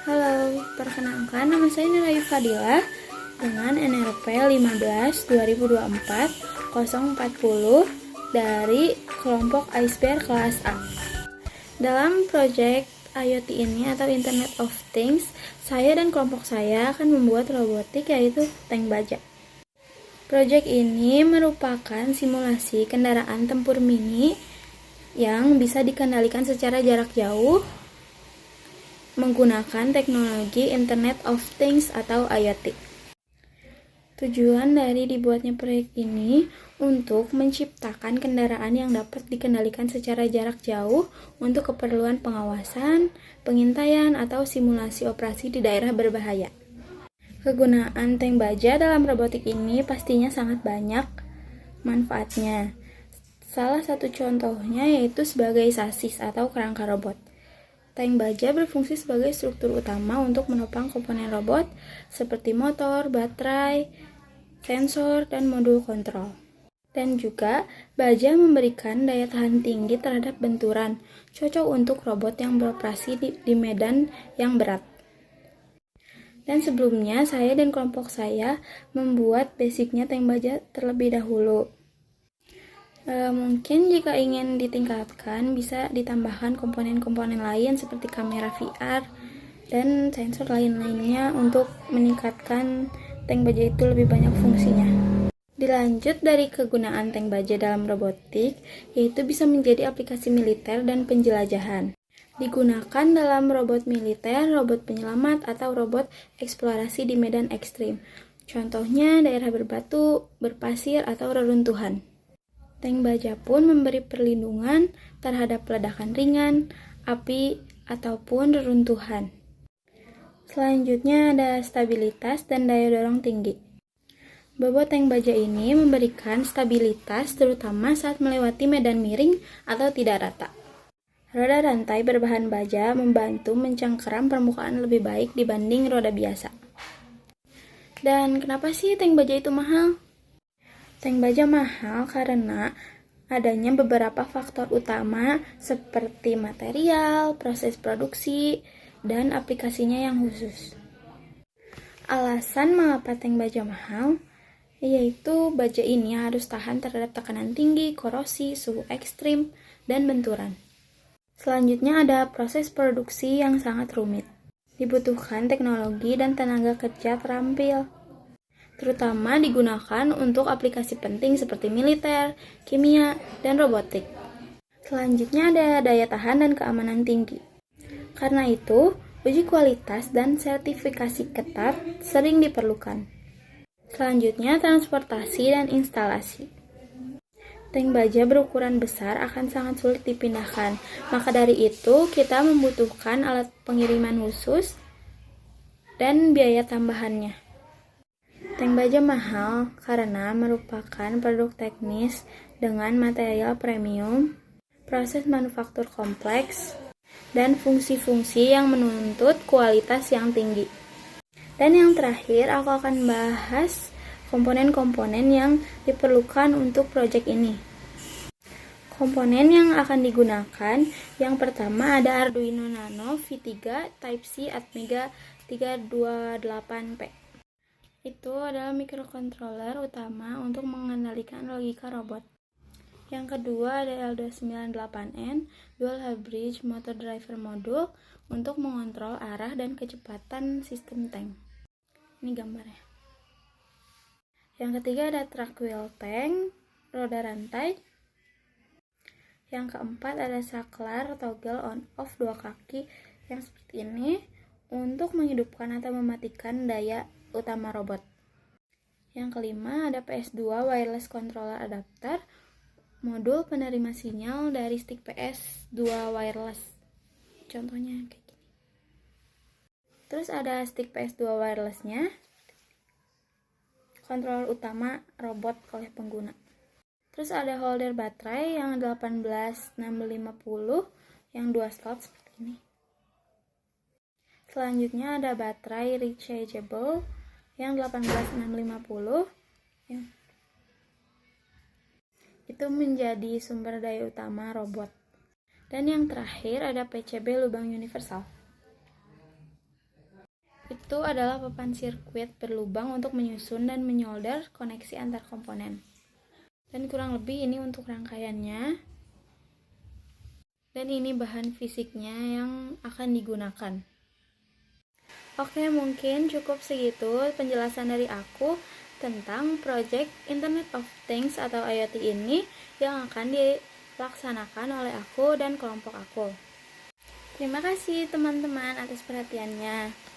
Halo, perkenalkan nama saya Nirayu Fadilah dengan NRP 15 2024 040 dari kelompok Iceberg kelas A. Dalam proyek IoT ini atau Internet of Things, saya dan kelompok saya akan membuat robotik yaitu tank baja. Proyek ini merupakan simulasi kendaraan tempur mini yang bisa dikendalikan secara jarak jauh menggunakan teknologi Internet of Things atau IoT. Tujuan dari dibuatnya proyek ini untuk menciptakan kendaraan yang dapat dikendalikan secara jarak jauh untuk keperluan pengawasan, pengintaian, atau simulasi operasi di daerah berbahaya. Kegunaan tank baja dalam robotik ini pastinya sangat banyak manfaatnya. Salah satu contohnya yaitu sebagai sasis atau kerangka robot. Tank baja berfungsi sebagai struktur utama untuk menopang komponen robot seperti motor, baterai, sensor, dan modul kontrol. Dan juga, baja memberikan daya tahan tinggi terhadap benturan, cocok untuk robot yang beroperasi di medan yang berat. Dan sebelumnya, saya dan kelompok saya membuat basicnya tank baja terlebih dahulu. Mungkin jika ingin ditingkatkan, bisa ditambahkan komponen-komponen lain seperti kamera VR dan sensor lain-lainnya untuk meningkatkan tank baja itu lebih banyak fungsinya. Dilanjut dari kegunaan tank baja dalam robotik, yaitu bisa menjadi aplikasi militer dan penjelajahan. Digunakan dalam robot militer, robot penyelamat, atau robot eksplorasi di medan ekstrim. Contohnya daerah berbatu, berpasir, atau reruntuhan. Tank baja pun memberi perlindungan terhadap ledakan ringan, api, ataupun reruntuhan. Selanjutnya ada stabilitas dan daya dorong tinggi. Bobot tank baja ini memberikan stabilitas terutama saat melewati medan miring atau tidak rata. Roda rantai berbahan baja membantu mencengkeram permukaan lebih baik dibanding roda biasa. Dan kenapa sih tank baja itu mahal? Tank baja mahal karena adanya beberapa faktor utama seperti material, proses produksi, dan aplikasinya yang khusus. Alasan mengapa tank baja mahal yaitu baja ini harus tahan terhadap tekanan tinggi, korosi, suhu ekstrim, dan benturan. Selanjutnya ada proses produksi yang sangat rumit. Dibutuhkan teknologi dan tenaga kerja terampil, terutama digunakan untuk aplikasi penting seperti militer, kimia, dan robotik. Selanjutnya ada daya tahan dan keamanan tinggi. Karena itu, uji kualitas dan sertifikasi ketat sering diperlukan. Selanjutnya, transportasi dan instalasi. Tank baja berukuran besar akan sangat sulit dipindahkan. Maka dari itu, kita membutuhkan alat pengiriman khusus dan biaya tambahannya. Tank baja mahal karena merupakan produk teknis dengan material premium, proses manufaktur kompleks, dan fungsi-fungsi yang menuntut kualitas yang tinggi. Dan yang terakhir, aku akan bahas komponen-komponen yang diperlukan untuk proyek ini. Komponen yang akan digunakan, yang pertama ada Arduino Nano V3 Type-C Atmega 328P. Itu adalah microcontroller utama untuk mengendalikan logika robot. Yang kedua ada L298N Dual Hub Bridge Motor Driver Module untuk mengontrol arah dan kecepatan sistem tank. Ini gambarnya. Yang ketiga ada truck wheel tank, roda rantai. Yang keempat ada saklar toggle on off dua kaki yang seperti ini untuk menghidupkan atau mematikan daya utama robot. Yang kelima ada PS2 wireless controller adapter, modul penerima sinyal dari stick PS2 wireless. Contohnya kayak gini. Terus ada stick PS2 wirelessnya, kontrol utama robot oleh pengguna. Terus ada holder baterai yang 18650 yang 2 slot seperti ini. Selanjutnya ada baterai rechargeable yang 18650 yang itu menjadi sumber daya utama robot. Dan yang terakhir ada PCB lubang universal. itu adalah papan sirkuit berlubang untuk menyusun dan menyolder koneksi antar komponen. Dan kurang lebih ini untuk rangkaiannya. Dan ini bahan fisiknya yang akan digunakan. Oke, mungkin cukup segitu penjelasan dari aku tentang project Internet of Things atau IoT ini yang akan dilaksanakan oleh aku dan kelompok aku. Terima kasih teman-teman atas perhatiannya.